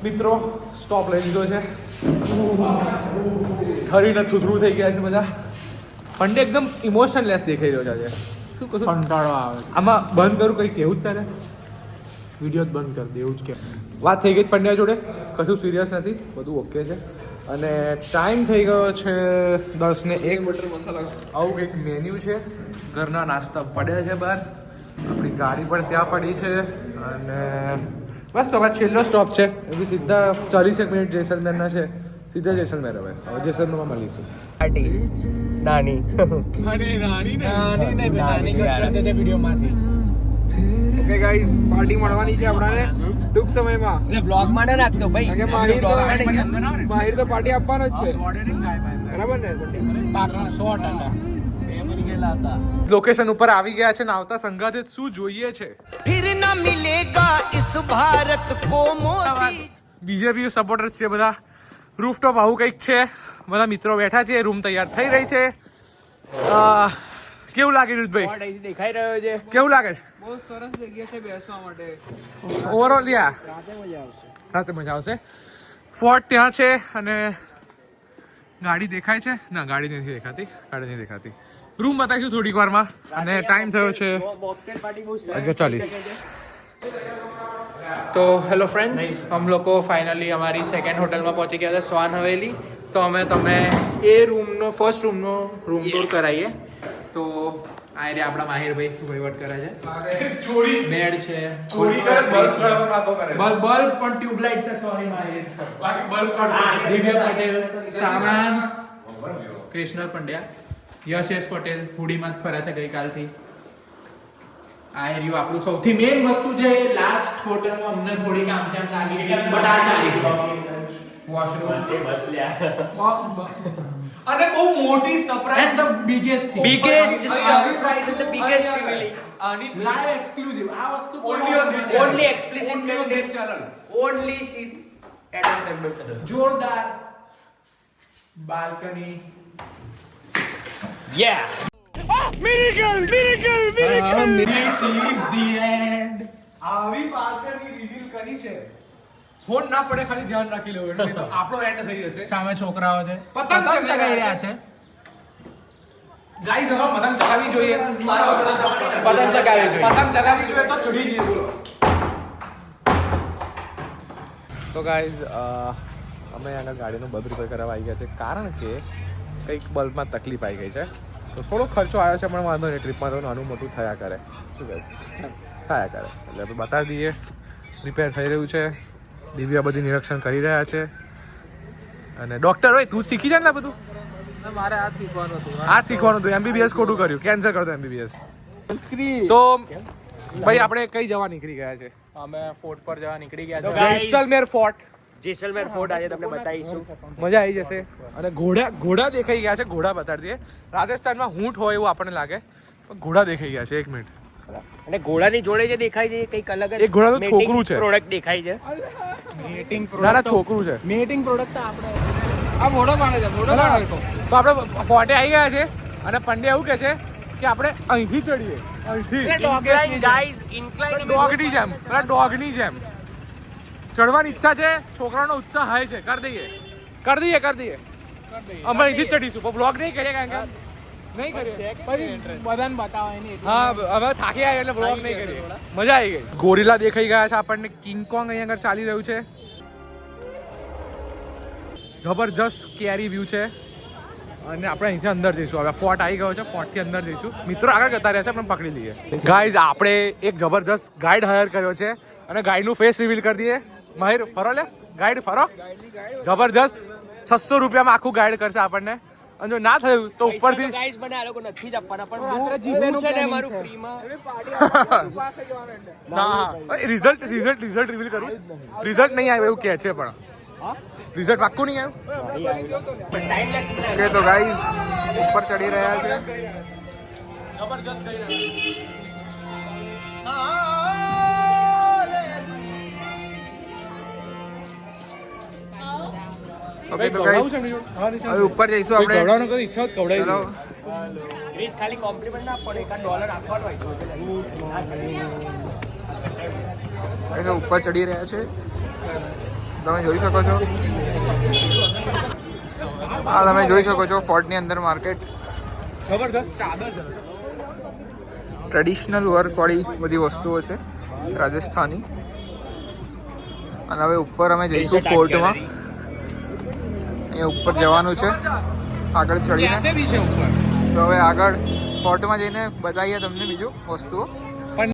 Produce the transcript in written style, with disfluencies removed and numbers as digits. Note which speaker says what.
Speaker 1: મિત્રો સ્ટોપ લઈ લીધો છે. થરીને થૂથરું થઈ ગયા છે બધા. પંડે એકદમ ઇમોશનલેસ દેખાઈ રહ્યો છે આજે. શું કહું કંટાળો આવે આમાં. બંધ કરું કંઈ કેવું જ તારે વિડીયો જ બંધ કરી દે એવું જ કે વાત થઈ ગઈ પંડ્યા જોડે. કશું સિરિયસ નથી, બધું ઓકે છે. અને ટાઈમ થઈ ગયો છે 10:01. બટર મસાલા આવું કંઈક મેન્યુ છે. ઘરના નાસ્તા પડ્યા છે બહાર. આપણી ગાડી પણ ત્યાં પડી છે. અને બસ તો હવે છેલ્લો સ્ટોપ છે. એવી સીધા 40 મિનિટ જેસલમેરના છે. સીધા જેસલમેર. હવે જેસલમેરમાં મળીશું.
Speaker 2: નાની
Speaker 1: ઓકે ગાઈઝ, પાર્ટી મળવાની છે આપણાને ટૂંક સમયમાં.
Speaker 2: એટલે બ્લોગ માં ના રાખતો ભાઈ.
Speaker 1: માહિર તો પાર્ટી આપવાનો જ છે, બરાબર ને? લોકેશન ઉપર આવી ગયા છે ને આવતા સંગાતે શું જોઈએ છે.
Speaker 3: फिर न मिलेगा इस भारत को मोदी.
Speaker 1: બીજેપી સપોર્ટર્સ છે બધા. રૂફટોપ આવું કંઈક છે. બધા મિત્રો બેઠા છે. રૂમ તૈયાર થઈ રહી છે. કેવું લાગે રૂજભાઈ?
Speaker 2: દેખાઈ રહ્યો છે.
Speaker 1: કેવું લાગે છે?
Speaker 2: બહુ સરસ જગ્યા છે બેસવા માટે.
Speaker 1: ઓવરઓલ યા
Speaker 2: રાતે મજા આવશે.
Speaker 1: રાતે મજા આવશે. ફોર્ટ ત્યાં છે અને ગાડી દેખાય છે? ના, ગાડી નથી દેખાતી. ગાડી નથી દેખાતી. રૂમ બતાવીશું થોડીક વારમાં. અને ટાઈમ થયો છે
Speaker 2: બોક્ટેલ પાર્ટી બહુ સરસ
Speaker 1: 11:40.
Speaker 4: तो हेलो फ्रेंड्स, हम लोग को फाइनली हमारी सेकंड होटल में पहुंची ગયા છે, સ્વાન હવેલી. તો અમે તમને એ રૂમનો ફર્સ્ટ રૂમનો રૂમ ટૂર કરાવીએ. તો આ રે આપણા માહિરભાઈ વહીવટ કરે છે. બેડ છે, બલ્બ પણ ટ્યુબલાઇટ છે. સોરી માહિર. દિવ્ય પટેલ સામાન, કૃષ્ણ પંડ્યા, યશેશ પટેલ હુડીમાં જ ફરે છે ગઈકાલથી. આ રહ્યું આપણું સૌથી મેઇન વસ્તુ છે. લાસ્ટ હોટલમાં અમને થોડી કામ તેમ લાગી બટ આ સારી છે. વોશરૂમ
Speaker 1: અને બહુ મોટી surprise.
Speaker 4: And the biggest thing,
Speaker 2: Biggest surprise with the biggest family.
Speaker 4: Live exclusive આ વસ્તુ
Speaker 2: Only explicit content. Only see Adam Sandler.
Speaker 4: જોરદાર balcony.
Speaker 2: Yeah.
Speaker 4: This is the end.
Speaker 1: આવી બાલ્કની રિવીલ કરી છે. ફોન ના પડે ખાલી ધ્યાન રાખી લેવું એટલે તો આપણો એન્ડ થઈ જશે.
Speaker 4: સામે છોકરાઓ છે,
Speaker 1: પતંગ
Speaker 4: ચગાવી રહ્યા છે.
Speaker 1: ગાઈઝ, હવે પતંગ ચગાવવી જોઈએ.
Speaker 4: પતંગ ચગાવી જોઈએ.
Speaker 1: પતંગ ચગાવવી જોઈએ તો ચડી જઈએ. બોલો. તો ગાઈઝ, અમે આગળ ગાડીનું બધું રિપેર કરાવવા આવી ગયા છે. કારણ કે કંઈક બલ્બમાં તકલીફ આવી ગઈ છે. તો થોડો ખર્ચો આવ્યો છે, પણ વાંધો નહીં. ટ્રીપમાં તો નાનું મોટું થયા કરે. શું કહે? થયા કરે. એટલે આપણે બતાવી દઈએ. રિપેર થઈ રહ્યું છે. દિવ્યા બધી નિરીક્ષણ કરી રહ્યા છે. અને ડૉક્ટર હોય તું શીખી જાય ને આ બધું.
Speaker 4: મારે આ શીખવાનું હતું.
Speaker 1: આ શીખવાનું હતું. MBBS ખોટું કર્યું. કેન્સલ કરતો MBBS. તો ભાઈ આપણે કઈ જવા નીકળી ગયા છે?
Speaker 4: અમે ફોર્ટ પર જવા નીકળી ગયા
Speaker 2: તો
Speaker 4: છે.
Speaker 2: guys,
Speaker 1: Jaisalmer fort.
Speaker 2: Jaisalmer fort આજે તમને બતાવીશું.
Speaker 1: મજા આવી જશે. અને ઘોડા દેખાઈ ગયા છે. ઘોડા બતાડી દઈએ. રાજસ્થાનમાં ઊંટ હોય એવું આપણને લાગે, પણ ઘોડા દેખાઈ ગયા છે. 1 મિનિટ.
Speaker 2: અને ઘોડાની જોડે જે દેખાય છે એ કંઈક અલગ જ
Speaker 1: એક ઘોડાનું છોકરું છે.
Speaker 2: પ્રોડક્ટ દેખાય છે.
Speaker 4: મેટિંગ
Speaker 1: ના ના, છોકરું છે.
Speaker 4: મેટિંગ પ્રોડક્ટ આપણે આ મોટો પાડે છે. મોટો પાડે છે.
Speaker 1: તો આપણે ફોર્ટે આવી ગયા છે. અને પંડ્યા એવું કહે છે કે આપણે અહીંથી ચડીએ. અહીંથી
Speaker 2: Incline, guys, incline.
Speaker 1: ડોગની જેમ. ડોગની જેમ ચડવાની ઈચ્છા છે. છોકરાનો ઉત્સાહ હોય છે. કરી દઈએ. અમે અહીંથી જ ચડીશું. પણ બ્લોગ નહીં કરીએ કારણ કે નહીં કરીએ.
Speaker 4: પછી બધાને બતાવાય નહીં.
Speaker 1: હા, હવે થાકી આવ્યા એટલે બ્લોગ નહીં કરીએ. મજા આવી ગઈ. ગોરીલા દેખાઈ ગયા છે આપણને. કિંગ કોંગ અહીંયા આગળ ચાલી રહ્યું છે. જબરજસ્ત કેરી વ્યૂ છે. અને આપણે અહીંથી અંદર જઈશું. હવે ફોર્ટ આવી ગયો છે. ફોર્ટથી અંદર જઈશું. મિત્રો આગળ જતા રહ્યા છે, આપણે પકડી લઈએ. ગાઈઝ, આપણે એક જબરજસ્ત ગાઈડ હાયર કર્યો છે. અને ગાઈડનું ફેસ રિવીલ કરી દઈએ. માહિર ફરો લે. ગાઈડ ફરો. જબરજસ્ત. 600 રૂપિયામાં આખું ગાઈડ કરશે આપણને. અને જો ના થયું તો ઉપરથી
Speaker 2: ગાઈસ મને આ લોકો નથી જ આપવાના, પણ
Speaker 4: રાત્રે
Speaker 2: હું
Speaker 4: જીપે નું
Speaker 2: છે ને
Speaker 4: planning
Speaker 2: મારું
Speaker 4: છે.
Speaker 2: ફ્રીમાં
Speaker 1: ના, રિઝલ્ટ રિવીલ કરું. રિઝલ્ટ નહીં આવ્યું એવું કહે છે, પણ રિઝલ્ટ પાક્કું નહીં આવ્યું. ઓકે, તો ગાઈઝ ઉપર ચડી રહ્યા છે. જબરજસ્ત ગઈ ઓકે, તો ગાઈઝ હવે ઉપર જઈશું આપણે. ગવડાવવાનો કઈ ઈચ્છા કવડાવી દો.
Speaker 2: ગ્રીસ ખાલી કોમ્પ્લિમેન્ટ ના પડે, $1 આપવાનો હોય છે.
Speaker 1: ઉપર ચડી રહ્યા છે.
Speaker 4: તમે જોઈ શકો છો. હા તમે જોઈ શકો છો ફોર્ટની અંદર માર્કેટ.
Speaker 1: જબરદસ્ત ચાદર છે.
Speaker 4: ટ્રેડિશનલ વર્કવાળી બધી વસ્તુઓ છે રાજસ્થાની. અને હવે ઉપર અમે જઈશું ફોર્ટમાં. અહીંયા ઉપર જવાનું છે આગળ ચડીને.
Speaker 1: બી છે ઉપર.
Speaker 4: તો હવે આગળ ફોર્ટમાં જઈને બતાવીએ તમને બીજું વસ્તુઓ.